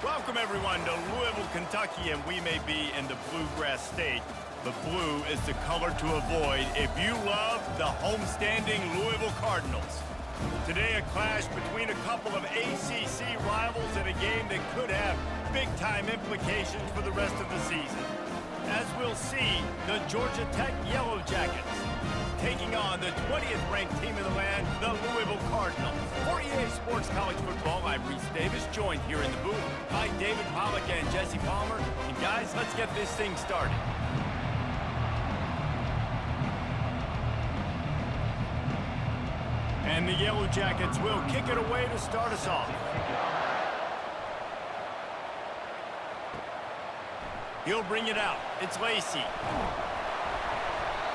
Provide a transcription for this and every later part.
Welcome, everyone, to Louisville, Kentucky, and we may be in the Bluegrass State, but blue is the color to avoid if you love the homestanding Louisville Cardinals. Today, a clash between a couple of ACC rivals in a game that could have big-time implications for the rest of the season. As we'll see, the Georgia Tech Yellow Jackets taking on the 20th ranked team in the land, the Louisville Cardinals. For EA Sports College Football, I'm Reese Davis, joined here in the booth by David Pollack and Jesse Palmer. And guys, let's get this thing started. And the Yellow Jackets will kick it away to start us off. He'll bring it out. It's Lacey.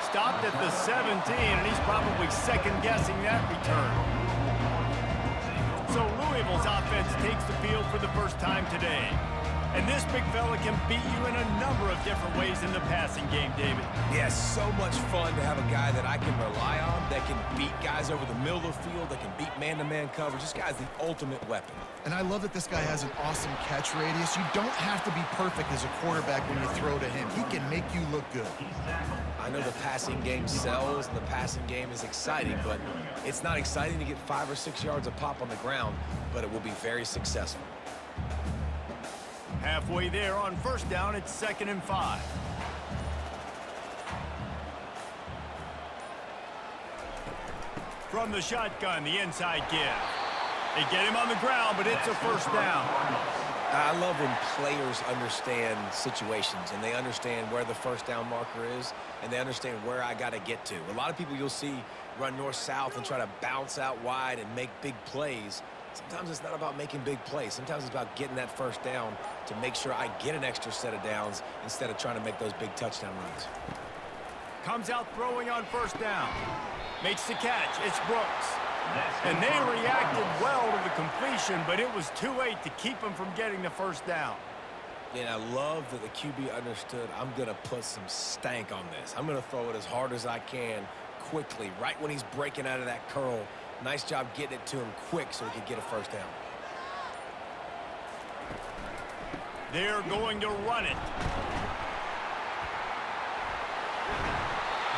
Stopped at the 17, and he's probably second-guessing that return. So Louisville's offense takes the field for the first time today. And this big fella can beat you in a number of different ways in the passing game, David. Yeah, so much fun to have a guy that I can rely on, that can beat guys over the middle of the field, that can beat man-to-man coverage. This guy's the ultimate weapon. And I love that this guy has an awesome catch radius. You don't have to be perfect as a quarterback when you throw to him. He can make you look good. I know the passing game sells and the passing game is exciting, but it's not exciting to get 5 or 6 yards of pop on the ground, but it will be very successful. Halfway there on first down, it's 2nd and 5. From the shotgun, the inside give. They get him on the ground, but it's a first down. I love when players understand situations and they understand where the first down marker is and they understand where I got to get to. A lot of people you'll see run north-south and try to bounce out wide and make big plays. Sometimes it's not about making big plays. Sometimes it's about getting that first down to make sure I get an extra set of downs instead of trying to make those big touchdown runs. Comes out throwing on first down. Makes the catch. It's Brooks. And they reacted well to the completion, but it was too late to keep him from getting the first down. And I love that the QB understood I'm going to put some stank on this. I'm going to throw it as hard as I can quickly, right when he's breaking out of that curl. Nice job getting it to him quick so he could get a first down. They're going to run it.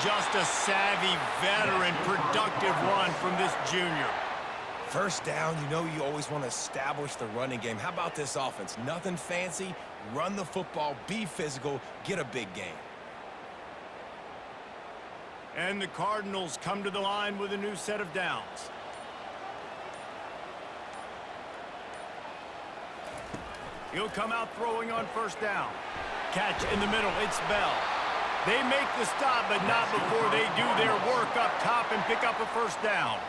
Just a savvy, veteran, productive run from this junior. First down, you know you always want to establish the running game. How about this offense? Nothing fancy. Run the football, be physical, get a big gain. And the Cardinals come to the line with a new set of downs. He'll come out throwing on first down. Catch in the middle, it's Bell. They make the stop, but not before they do their work up top and pick up a first down.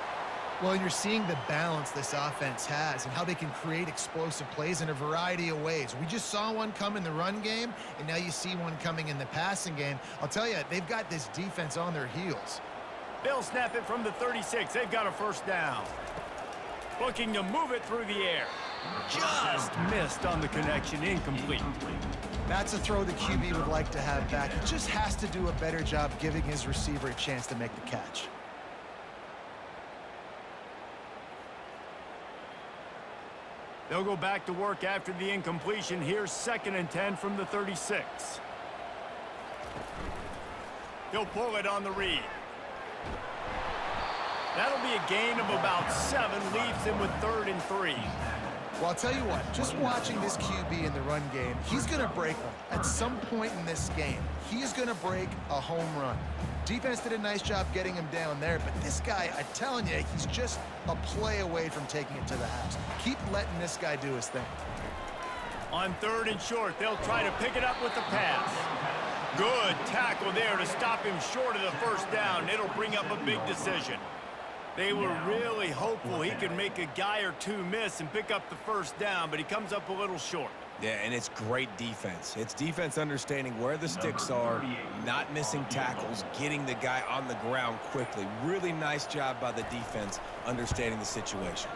Well, you're seeing the balance this offense has and how they can create explosive plays in a variety of ways. We just saw one come in the run game, and now you see one coming in the passing game. I'll tell you, they've got this defense on their heels. They'll snap it from the 36. They've got a first down. Looking to move it through the air. Just missed on the connection, incomplete. That's a throw the QB would like to have back. He just has to do a better job giving his receiver a chance to make the catch. They'll go back to work after the incompletion. Here's 2nd and 10 from the 36. He'll pull it on the read. That'll be a gain of about 7, leaves him with 3rd and 3. Well, I'll tell you what, just watching this QB in the run game, he's going to break one. At some point in this game, he is going to break a home run. Defense did a nice job getting him down there, but this guy, I'm telling you, he's just a play away from taking it to the house. Keep letting this guy do his thing. On 3rd and short, they'll try to pick it up with the pass. Good tackle there to stop him short of the first down. It'll bring up a big decision. They were really hopeful he could make a guy or two miss and pick up the first down, but he comes up a little short. Yeah, and it's great defense. It's defense understanding where the sticks are, not missing tackles, getting the guy on the ground quickly. Really nice job by the defense understanding the situation.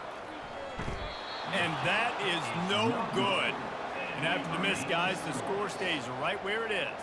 And that is no good. And after the miss, guys, the score stays right where it is.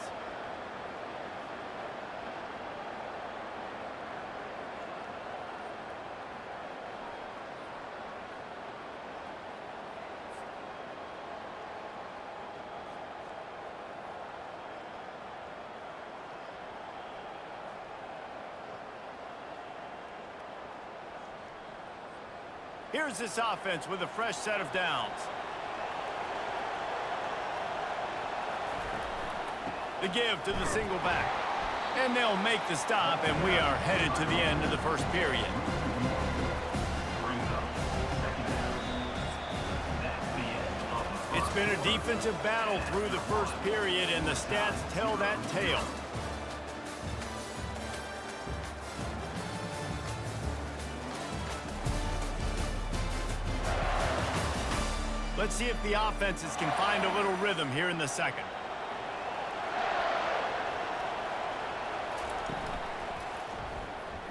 Here's this offense with a fresh set of downs. The give to the single back. And they'll make the stop, and we are headed to the end of the first period. It's been a defensive battle through the first period, and the stats tell that tale. Let's see if the offenses can find a little rhythm here in the second.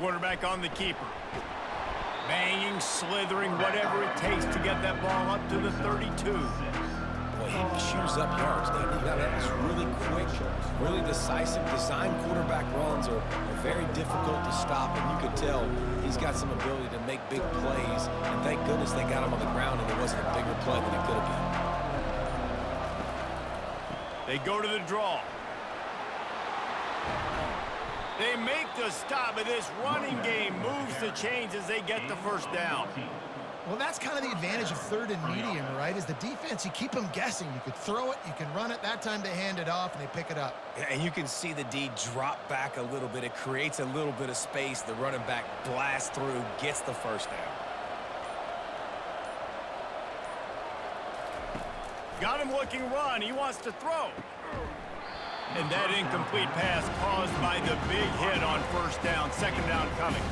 Quarterback on the keeper. Banging, slithering, whatever it takes to get that ball up to the 32. Boy, he chews up yards, doesn't he? That's really quick, really decisive. Design quarterback runs are very difficult to stop, and you can tell he's got some ability to make big plays. And thank goodness they got him on the ground and it wasn't a bigger play than it could have been. They go to the draw. They make the stop, but this running game moves the chains as they get the first down. Well, that's kind of the advantage of third and medium, right? Is the defense, you keep them guessing. You could throw it, you can run it. That time they hand it off and they pick it up. And you can see the D drop back a little bit. It creates a little bit of space. The running back blasts through, gets the first down. Got him looking run. He wants to throw. And that incomplete pass caused by the big hit on first down. Second down coming.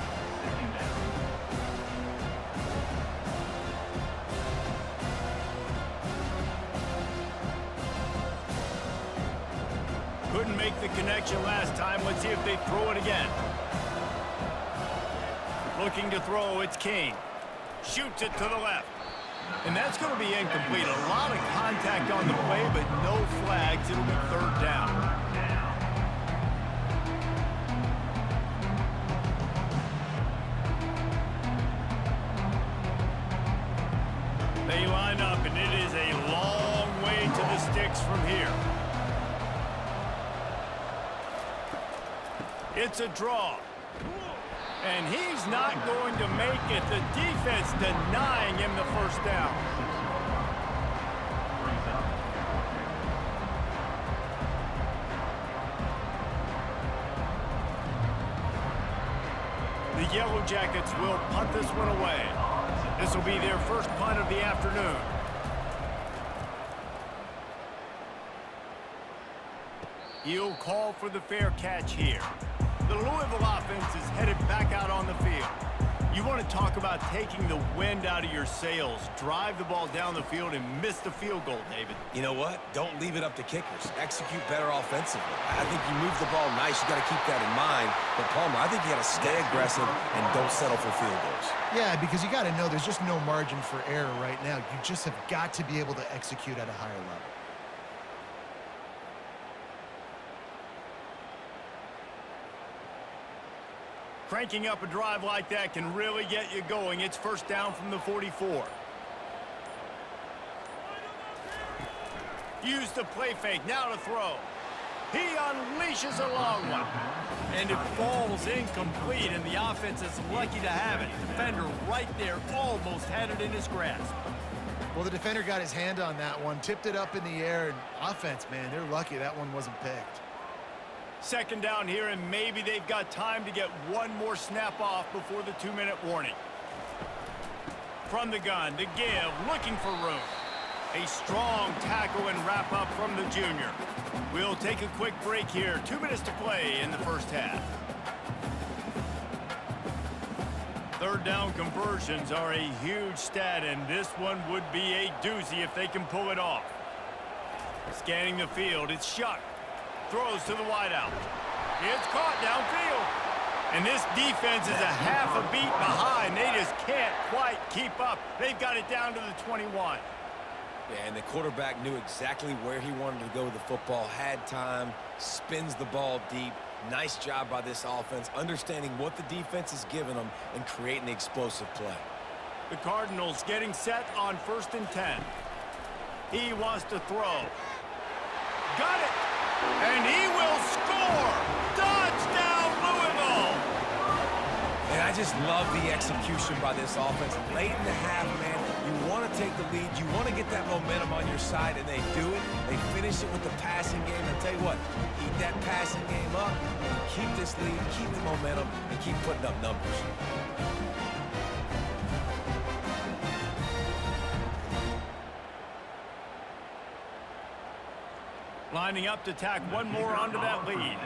Couldn't make the connection last time. Let's see if they throw it again. Looking to throw, it's King. Shoots it to the left. And that's going to be incomplete. A lot of contact on the play, but no flags. It'll be third down. They line up, and it is a long way to the sticks from here. It's a draw. And he's not going to make it. The defense denying him the first down. The Yellow Jackets will punt this one away. This will be their first punt of the afternoon. He'll call for the fair catch here. The Louisville offense is headed back out on the field. You want to talk about taking the wind out of your sails. Drive the ball down the field and miss the field goal, David. You know what? Don't leave it up to kickers. Execute better offensively. I think you move the ball nice. You got to keep that in mind. But, Palmer, I think you got to stay aggressive and don't settle for field goals. Yeah, because you got to know there's just no margin for error right now. You just have got to be able to execute at a higher level. Cranking up a drive like that can really get you going. It's first down from the 44. Use the play fake. Now to throw. He unleashes a long one. And it falls incomplete, and the offense is lucky to have it. Defender right there almost had it in his grasp. Well, the defender got his hand on that one, tipped it up in the air, and offense, man, they're lucky that one wasn't picked. Second down here, and maybe they've got time to get one more snap off before the 2-minute warning. From the gun, the give, looking for room. A strong tackle and wrap up from the junior. We'll take a quick break here. 2 minutes to play in the first half. Third down conversions are a huge stat, and this one would be a doozy if they can pull it off. Scanning the field, it's Shuck. Throws to the wideout. It's caught downfield. And this defense is a half a beat behind. They just can't quite keep up. They've got it down to the 21. Yeah, and the quarterback knew exactly where he wanted to go with the football, had time, spins the ball deep. Nice job by this offense, understanding what the defense is giving them and creating the explosive play. The Cardinals getting set on 1st and 10. He wants to throw. Got it! And he will score! Touchdown, Louisville! And I I just love the execution by this offense. Late in the half, man, you want to take the lead. You want to get that momentum on your side, and they do it. They finish it with the passing game. I'll tell you what, keep that passing game up, and keep this lead, keep the momentum, and keep putting up numbers. Lining up to tack one more onto that lead.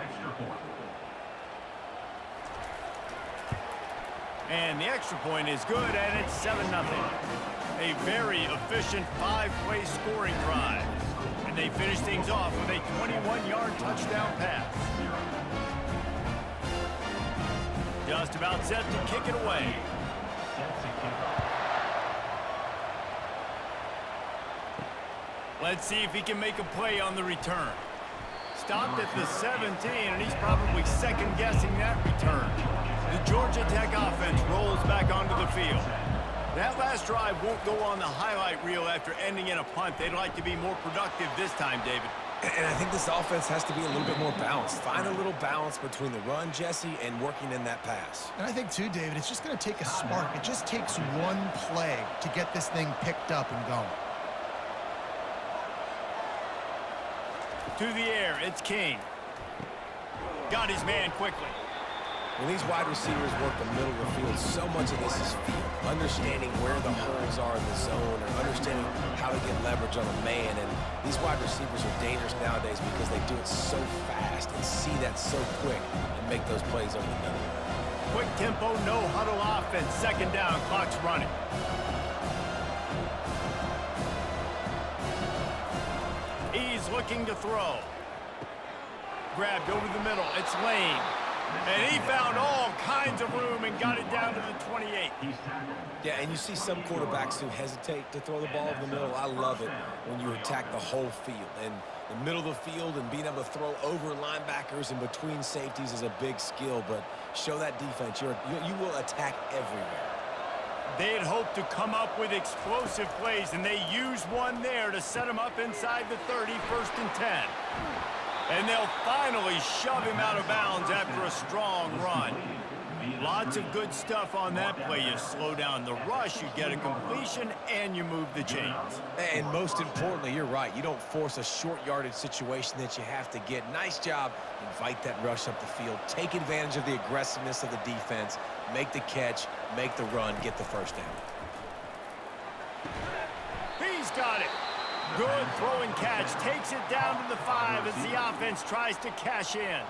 And the extra point is good, and it's 7-0. A very efficient 5-play scoring drive. And they finish things off with a 21-yard touchdown pass. Just about set to kick it away. Let's see if he can make a play on the return. Stopped at the 17, and he's probably second-guessing that return. The Georgia Tech offense rolls back onto the field. That last drive won't go on the highlight reel after ending in a punt. They'd like to be more productive this time, David. And I think this offense has to be a little bit more balanced. Find a little balance between the run, Jesse, and working in that pass. And I think, too, David, it's just going to take a spark. It just takes one play to get this thing picked up and going. To the air, it's King. Got his man quickly. When these wide receivers work the middle of the field, so much of this is feel. Understanding where the holes are in the zone or understanding how to get leverage on a man. And these wide receivers are dangerous nowadays because they do it so fast and see that so quick and make those plays over the middle. Quick tempo, no huddle offense. Second down, clock's running. He's looking to throw. Grabbed over the middle. It's Lane. And he found all kinds of room and got it down to the 28. Yeah, and you see some quarterbacks who hesitate to throw the ball over the middle. I love it when you attack the whole field. And the middle of the field and being able to throw over linebackers and between safeties is a big skill. But show that defense. You will attack everywhere. They had hoped to come up with explosive plays, and they used one there to set them up inside the 30, 1st and 10. And they'll finally shove him out of bounds after a strong run. Lots of good stuff on that play. You slow down the rush, you get a completion, and you move the chains. And most importantly, you're right. You don't force a short yardage situation that you have to get. Nice job. Invite that rush up the field. Take advantage of the aggressiveness of the defense. Make the catch, make the run, get the first down. He's got it. Good throwing catch. Takes it down to the 5 as the offense tries to cash in.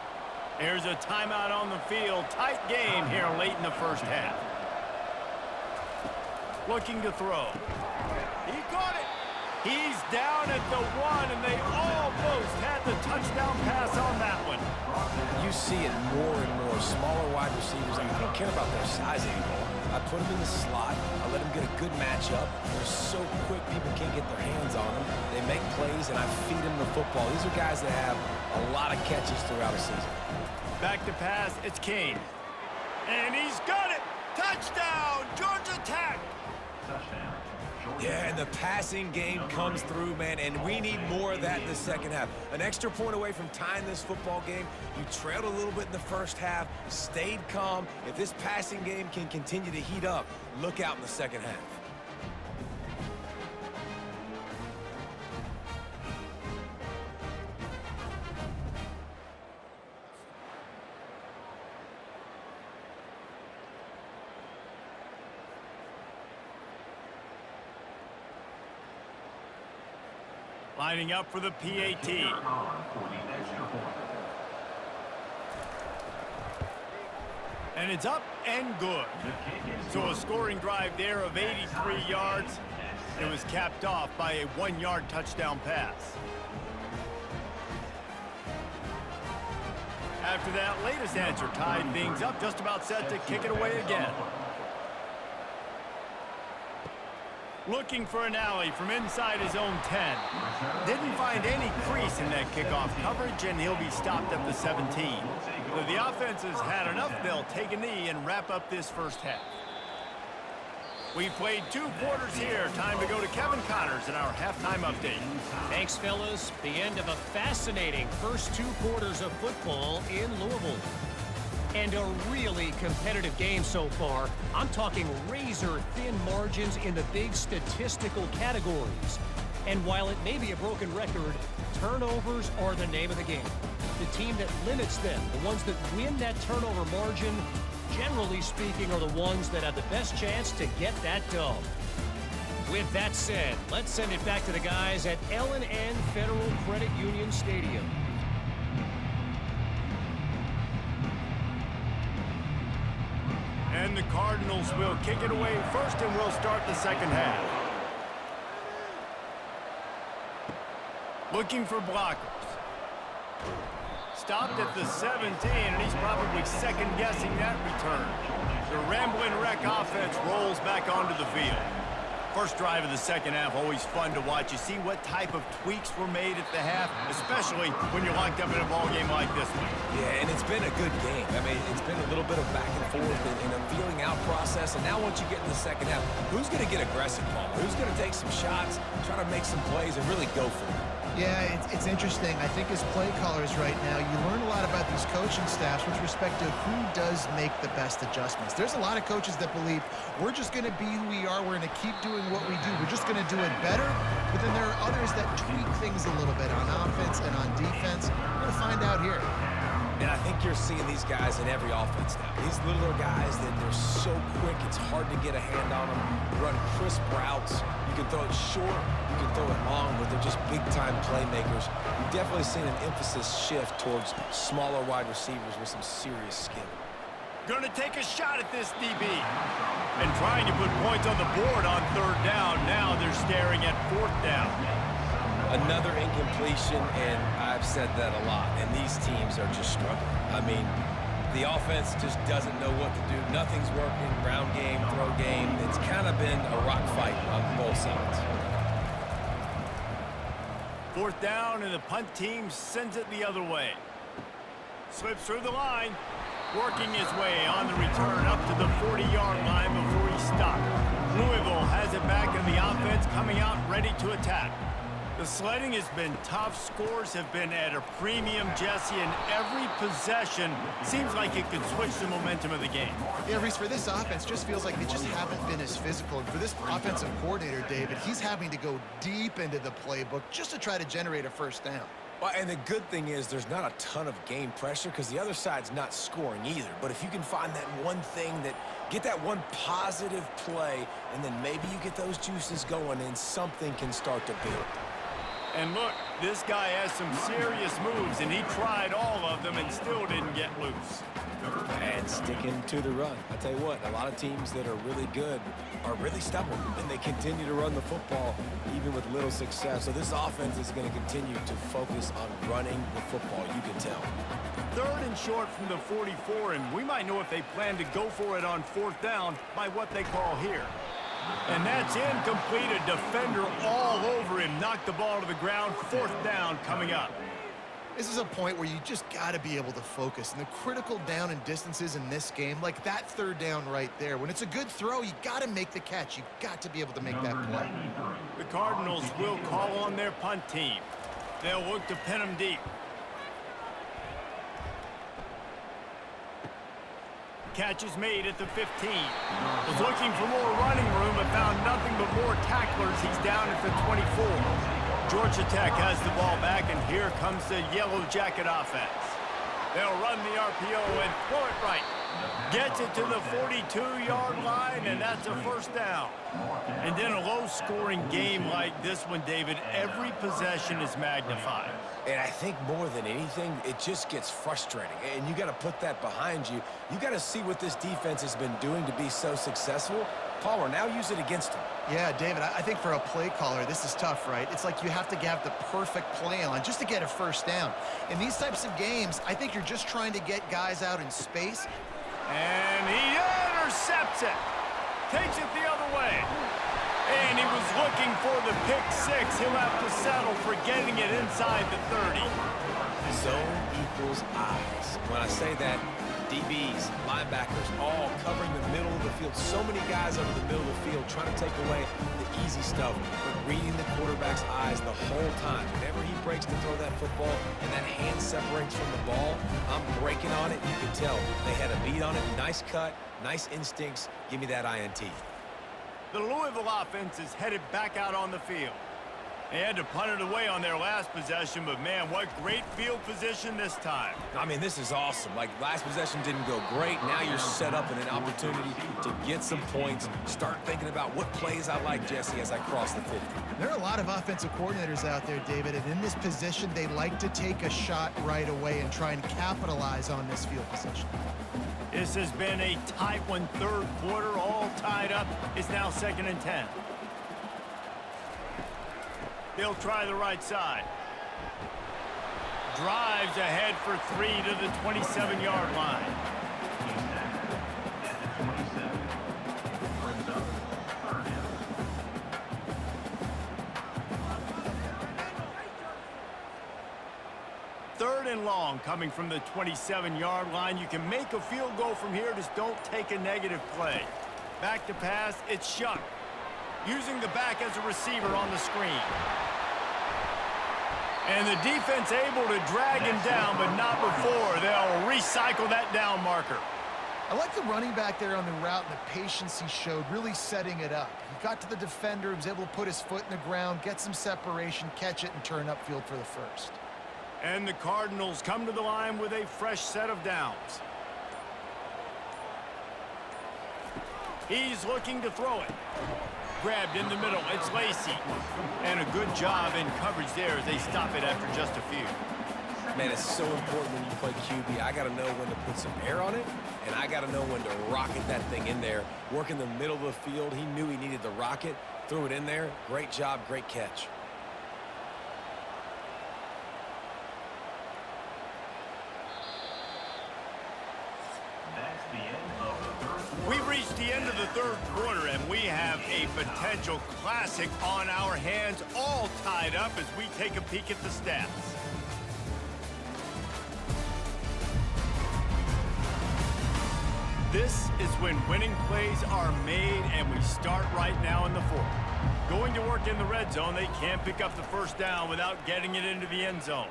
There's a timeout on the field. Tight game here late in the first half. Looking to throw. He got it. He's down at the 1, and they almost had the touchdown pass on that one. You see it more and more. Smaller wide receivers, I don't care about their size anymore. I put them in the slot. I let them get a good matchup. They're so quick, people can't get their hands on them. They make plays, and I feed them the football. These are guys that have a lot of catches throughout a season. Back to pass, it's Kane. And he's got it! Touchdown, Georgia Tech! Touchdown. Yeah, and the passing game comes through, man, and we need more of that in the second half. An extra point away from tying this football game. You trailed a little bit in the first half, stayed calm. If this passing game can continue to heat up, look out in the second half. Lining up for the PAT. And it's up and good. So a scoring drive there of 83 yards. It was capped off by a 1-yard touchdown pass. After that latest answer tied things up, just about set to kick it away again. Looking for an alley from inside his own 10. Didn't find any crease in that kickoff coverage, and he'll be stopped at the 17. So the offense has had enough. They'll take a knee and wrap up this first half. We've played 2 quarters here. Time to go to Kevin Connors in our halftime update. Thanks, fellas. The end of a fascinating first 2 quarters of football in Louisville. And a really competitive game so far. I'm talking razor-thin margins in the big statistical categories. And while it may be a broken record, turnovers are the name of the game. The team that limits them, the ones that win that turnover margin, generally speaking, are the ones that have the best chance to get that dub. With that said, let's send it back to the guys at L&N Federal Credit Union Stadium. And the Cardinals will kick it away first, and we'll start the second half. Looking for blockers. Stopped at the 17, and he's probably second-guessing that return. The Ramblin' Wreck offense rolls back onto the field. First drive of the second half, always fun to watch. You see what type of tweaks were made at the half, especially when you're locked up in a ball game like this one. Yeah, and it's been a good game. I mean, it's been a little bit of back and forth and a feeling out process. And now once you get in the second half, who's going to get aggressive, Paul? Who's going to take some shots, try to make some plays, and really go for it? Yeah, it's interesting. I think as play callers right now, you learn a lot about these coaching staffs with respect to who does make the best adjustments. There's a lot of coaches that believe we're just going to be who we are. We're going to keep doing what we do. We're just going to do it better. But then there are others that tweak things a little bit on offense and on defense. We're going to find out here. And I think you're seeing these guys in every offense now. These littler guys that they're so quick, it's hard to get a hand on them. Run crisp routes. You can throw it short, you can throw it long, but they're just big-time playmakers. You've definitely seen an emphasis shift towards smaller wide receivers with some serious skill. Going to take a shot at this DB. And trying to put points on the board on third down. Now they're staring at fourth down. Another incompletion, and I've said that a lot, and these teams are just struggling. I mean, the offense just doesn't know what to do. Nothing's working. Ground game, throw game. It's kind of been a rock fight on both sides. Fourth down, and the punt team sends it the other way. Slips through the line. Working his way on the return up to the 40-yard line before he stopped. Louisville has it back, and the offense coming out ready to attack. The sledding has been tough. Scores have been at a premium, Jesse, and every possession seems like it could switch the momentum of the game. Yeah, Reese, for this offense, just feels like they just haven't been as physical. And for this offensive coordinator, David, he's having to go deep into the playbook just to try to generate a first down. Well, and the good thing is there's not a ton of game pressure because the other side's not scoring either. But if you can find that one thing that get that one positive play, and then maybe you get those juices going and something can start to build. And look, this guy has some serious moves, and he tried all of them and still didn't get loose. And sticking to the run. I tell you what, a lot of teams that are really good are really stubborn, and they continue to run the football even with little success. So this offense is going to continue to focus on running the football, you can tell. Third and short from the 44, and we might know if they plan to go for it on fourth down by what they call here. And that's incomplete. A defender all over him. Knocked the ball to the ground. Fourth down coming up. This is a point where you just got to be able to focus. And the critical down and distances in this game, like that third down right there, when it's a good throw, you got to make the catch. You got to be able to make that play. The Cardinals will call on their punt team. They'll look to pin them deep. Catch is made at the 15. Was looking for more running room, but found nothing but more tacklers. He's down at the 24. Georgia Tech has the ball back, and here comes the Yellow Jacket offense. They'll run the RPO and throw it right. Gets it to the 42-yard line, and that's a first down. And in a low-scoring game like this one, David, every possession is magnified. And I think more than anything, it just gets frustrating. And you got to put that behind you. You got to see what this defense has been doing to be so successful. Palmer, now use it against him. Yeah, David, I think for a play caller, this is tough, right? It's like you have to have the perfect play on just to get a first down. In these types of games, I think you're just trying to get guys out in space. And he intercepts it. Takes it the other way. And he was looking for the pick six. He'll have to settle for getting it inside the 30. Zone equals eyes. When I say that, DBs, linebackers, all covering the middle of the field. So many guys over the middle of the field trying to take away the easy stuff, but reading the quarterback's eyes the whole time. Whenever he breaks to throw that football and that hand separates from the ball, I'm breaking on it. You can tell they had a beat on it. Nice cut, nice instincts. Give me that INT. The Louisville offense is headed back out on the field. They had to punt it away on their last possession, but man, what great field position this time. I mean, this is awesome. Like, last possession didn't go great. Now you're set up in an opportunity to get some points. Start thinking about what plays I like, Jesse, as I cross the 50. There are a lot of offensive coordinators out there, David, and in this position, they like to take a shot right away and try and capitalize on this field position. This has been a tight one, third quarter, all tied up. It's now 2nd and 10. They'll try the right side. Drives ahead for 3 to the 27-yard line. Third and long coming from the 27-yard line. You can make a field goal from here, just don't take a negative play. Back to pass, it's Shuck. Using the back as a receiver on the screen. And the defense able to drag him down, but not before. They'll recycle that down marker. I like the running back there on the route and the patience he showed, really setting it up. He got to the defender, was able to put his foot in the ground, get some separation, catch it, and turn upfield for the first. And the Cardinals come to the line with a fresh set of downs. He's looking to throw it. Grabbed in the middle, it's Lacey. And a good job in coverage there as they stop it after just a few. Man, it's so important when you play QB. I got to know when to put some air on it, and I got to know when to rocket that thing in there. Work in the middle of the field. He knew he needed the rocket, threw it in there. Great job, great catch. We've reached the end of the third quarter, and we have a potential classic on our hands, all tied up as we take a peek at the stats. This is when winning plays are made, and we start right now in the fourth. Going to work in the red zone, they can't pick up the first down without getting it into the end zone.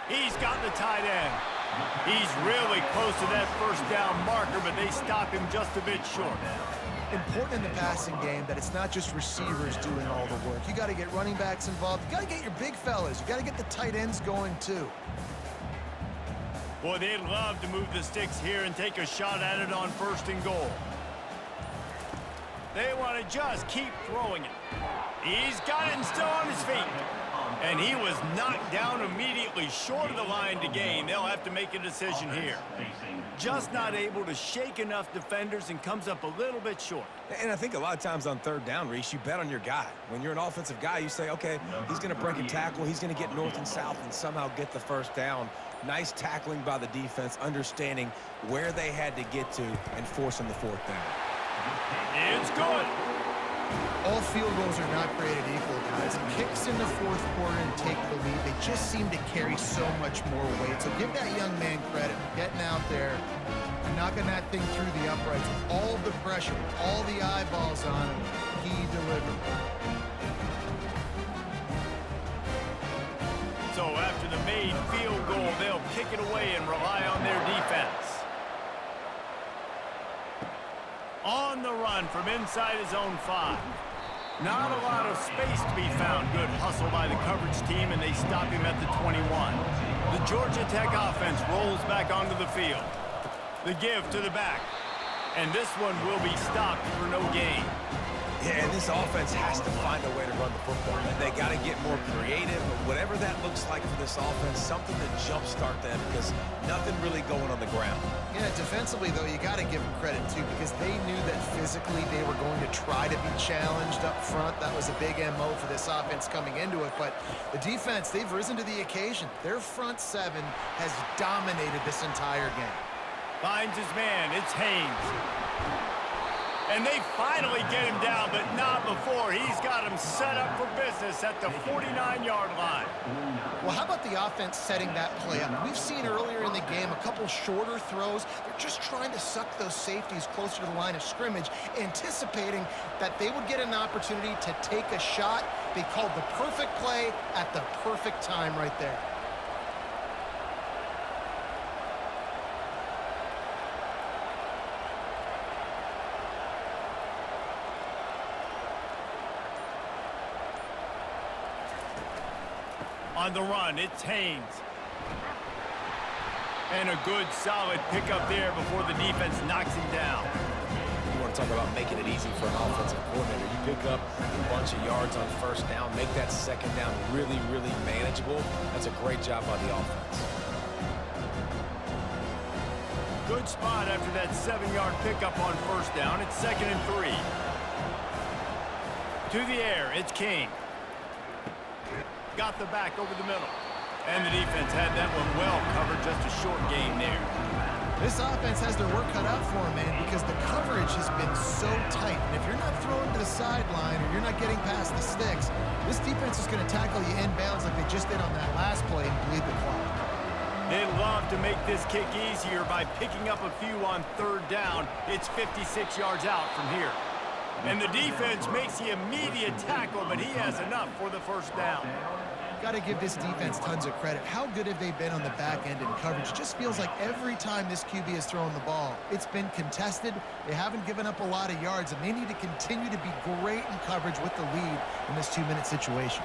He's got the tight end. He's really close to that first down marker, but they stop him just a bit short. Important in the passing game that it's not just receivers doing all the work. You got to get running backs involved. You got to get your big fellas. You got to get the tight ends going too. Boy, they'd love to move the sticks here and take a shot at it on 1st and goal. They want to just keep throwing it. He's got it and still on his feet. And he was knocked down immediately short of the line to gain. They'll have to make a decision here. Just not able to shake enough defenders and comes up a little bit short. And I think a lot of times on 3rd down, Reese, you bet on your guy. When you're an offensive guy, you say, okay, he's going to break a tackle. He's going to get north and south and somehow get the first down. Nice tackling by the defense, understanding where they had to get to and forcing the 4th down. It's good. All field goals are not created equal, guys. Kicks in the 4th quarter and take the lead. They just seem to carry so much more weight. So give that young man credit for getting out there and knocking that thing through the uprights. All of the pressure, all the eyeballs on him, he delivered. So after the made field goal, they'll kick it away and rely on their defense. On the run from inside his own 5. Not a lot of space to be found. Good hustle by the coverage team, and they stop him at the 21. The Georgia Tech offense rolls back onto the field. The give to the back. And this one will be stopped for no gain. Yeah, and this offense has to find a way to run the football. And they got to get more creative, whatever that looks like for this offense, something to jumpstart them because nothing really going on the ground. Yeah, defensively, though, you got to give them credit, too, because they knew that physically they were going to try to be challenged up front. That was a big MO for this offense coming into it. But the defense, they've risen to the occasion. Their front 7 has dominated this entire game. Finds his man. It's Haynes. And they finally get him down, but not before. He's got him set up for business at the 49-yard line. Well, how about the offense setting that play up? We've seen earlier in the game a couple shorter throws. They're just trying to suck those safeties closer to the line of scrimmage, anticipating that they would get an opportunity to take a shot. They called the perfect play at the perfect time right there. On the run, it's Haynes. And a good, solid pickup there before the defense knocks him down. You want to talk about making it easy for an offensive coordinator. You pick up a bunch of yards on first down, make that second down really, really manageable. That's a great job by the offense. Good spot after that 7-yard pickup on first down. It's 2nd and 3. To the air, it's King. Got the back over the middle. And the defense had that one well covered, just a short game there. This offense has their work cut out for them, man, because the coverage has been so tight. And if you're not throwing to the sideline or you're not getting past the sticks, this defense is going to tackle you inbounds like they just did on that last play and bleed the clock. They love to make this kick easier by picking up a few on third down. It's 56 yards out from here. And the defense makes the immediate tackle, but he has enough for the first down. Got to give this defense tons of credit. How good have they been on the back end in coverage? It just feels like every time this QB has thrown the ball, it's been contested. They haven't given up a lot of yards, and they need to continue to be great in coverage with the lead in this 2-minute situation.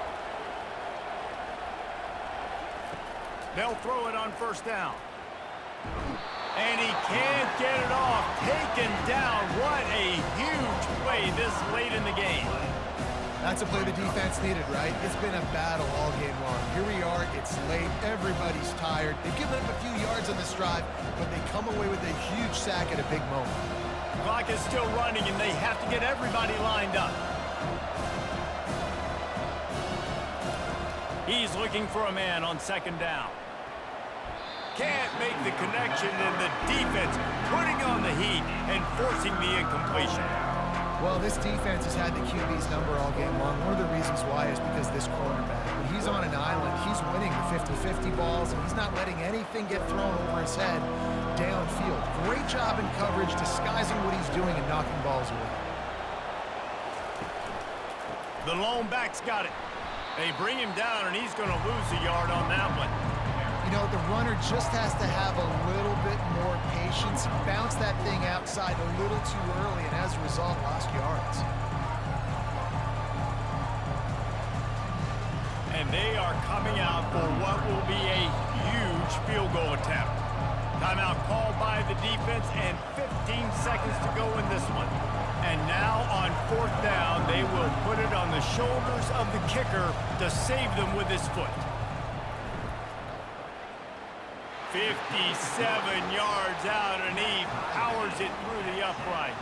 They'll throw it on first down. And he can't get it off. Taken down. What a huge play this late in the game. That's a play the defense needed, right? It's been a battle all game long. Here we are. It's late. Everybody's tired. They've given up a few yards on this drive, but they come away with a huge sack at a big moment. Clock is still running, and they have to get everybody lined up. He's looking for a man on second down. Can't make the connection, and the defense putting on the heat and forcing the incompletion. Well, this defense has had the QB's number all game long. One of the reasons why is because this cornerback, when he's on an island, he's winning the 50-50 balls, and he's not letting anything get thrown over his head downfield. Great job in coverage, disguising what he's doing and knocking balls away. The lone back's got it. They bring him down, and he's going to lose a yard on that one. You know, the runner just has to have a little bit more patience. Bounce that thing outside a little too early, and as a result, lost yards. And they are coming out for what will be a huge field goal attempt. Timeout called by the defense, and 15 seconds to go in this one. And now on fourth down, they will put it on the shoulders of the kicker to save them with his foot. 57 yards out, and he powers it through the uprights.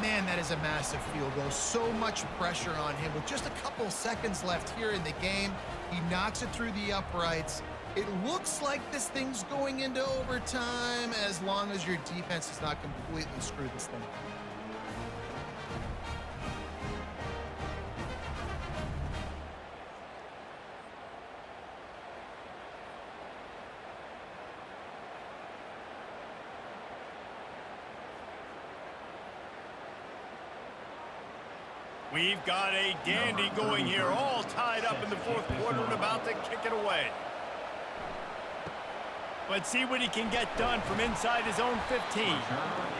Man, that is a massive field goal. So much pressure on him. With just a couple seconds left here in the game, he knocks it through the uprights. It looks like this thing's going into overtime as long as your defense does not completely screw this thing. We've got a dandy going here, all tied up in the fourth quarter and about to kick it away. Let's see what he can get done from inside his own 15.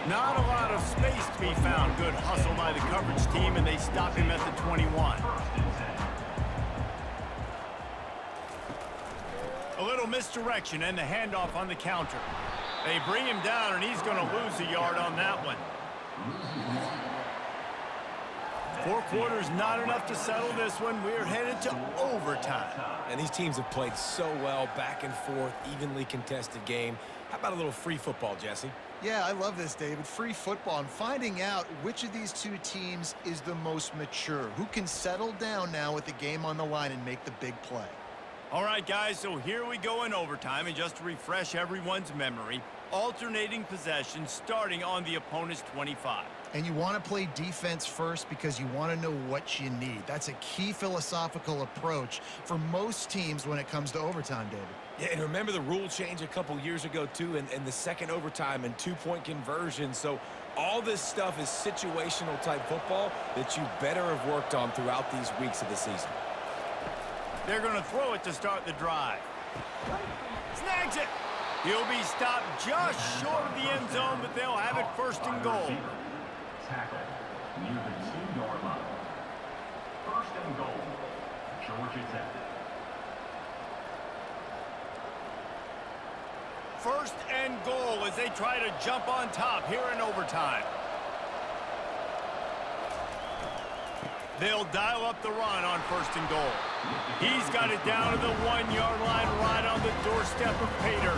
Not a lot of space to be found. Good hustle by the coverage team, and they stop him at the 21. A little misdirection and the handoff on the counter. They bring him down, and he's going to lose a yard on that one. 4 quarters, not enough to settle this one. We're headed to overtime. And these teams have played so well, back and forth, evenly contested game. How about a little free football, Jesse? Yeah, I love this, David. Free football and finding out which of these two teams is the most mature, who can settle down now with the game on the line and make the big play. All right, guys, so here we go in overtime. And just to refresh everyone's memory, Alternating possession starting on the opponent's 25. And you want to play defense first because you want to know what you need. That's a key philosophical approach for most teams when it comes to overtime, David. Yeah, and remember the rule change a couple years ago, too, and the second overtime and two-point conversion. So all this stuff is situational type football that you better have worked on throughout these weeks of the season. They're going to throw it to start the drive. Snags it. He'll be stopped just short of the end zone, but they'll have it first and goal. Tackle near the 2-yard line. First and goal. Georgia Tech. First and goal as they try to jump on top here in overtime. They'll dial up the run on first and goal. He's got it down to the 1-yard line right on the doorstep of Pater.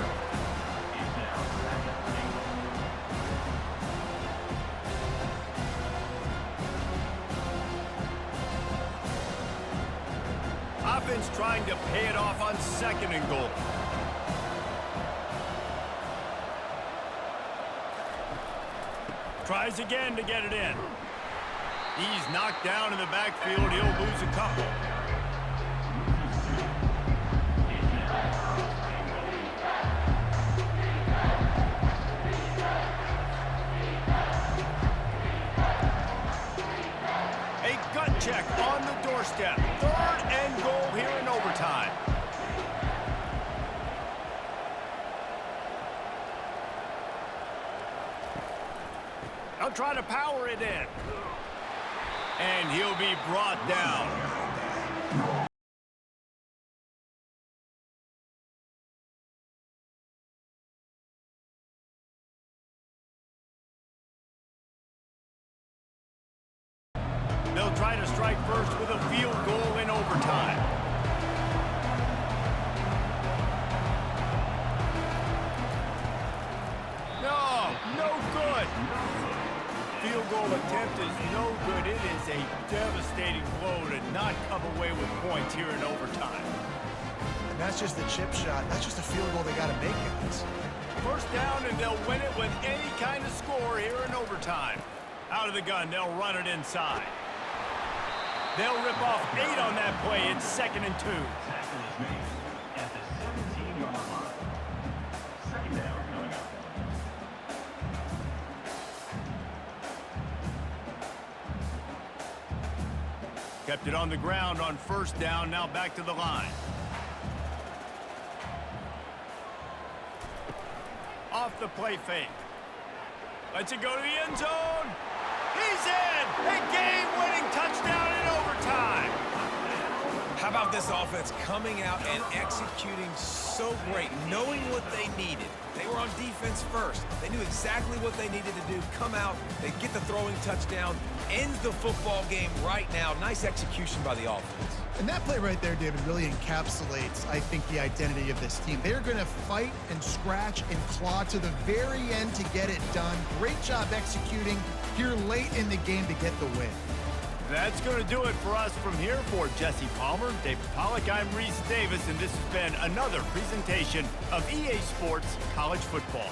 Offense trying to pay it off on second and goal. Tries again to get it in. He's knocked down in the backfield. He'll lose a couple. A gut check on the doorstep. Third and goal here in overtime. They'll try to power it in. And he'll be brought down. They'll try to strike first with a field goal in overtime. No good. Field goal attempt is no good. It is a devastating blow to not come away with points here in overtime. And that's just the chip shot. That's just a field goal they got to make, guys. First down, and they'll win it with any kind of score here in overtime. Out of the gun, they'll run it inside. They'll rip off 8 on that play. It's second and 2. Tackle is made at the 17-yard line. Second down coming up. Kept it on the ground on first down, now back to the line. Off the play fake. Lets it go to the end zone. He's in! A game-winning touchdown in overtime. How about this offense coming out and executing so great, knowing what they needed. They were on defense first. They knew exactly what they needed to do. Come out, they get the throwing touchdown, ends the football game right now. Nice execution by the offense. And that play right there, David, really encapsulates, I think, the identity of this team. They're going to fight and scratch and claw to the very end to get it done. Great job executing here late in the game to get the win. That's going to do it for us from here. For Jesse Palmer, David Pollack, I'm Reese Davis, and this has been another presentation of EA Sports College Football.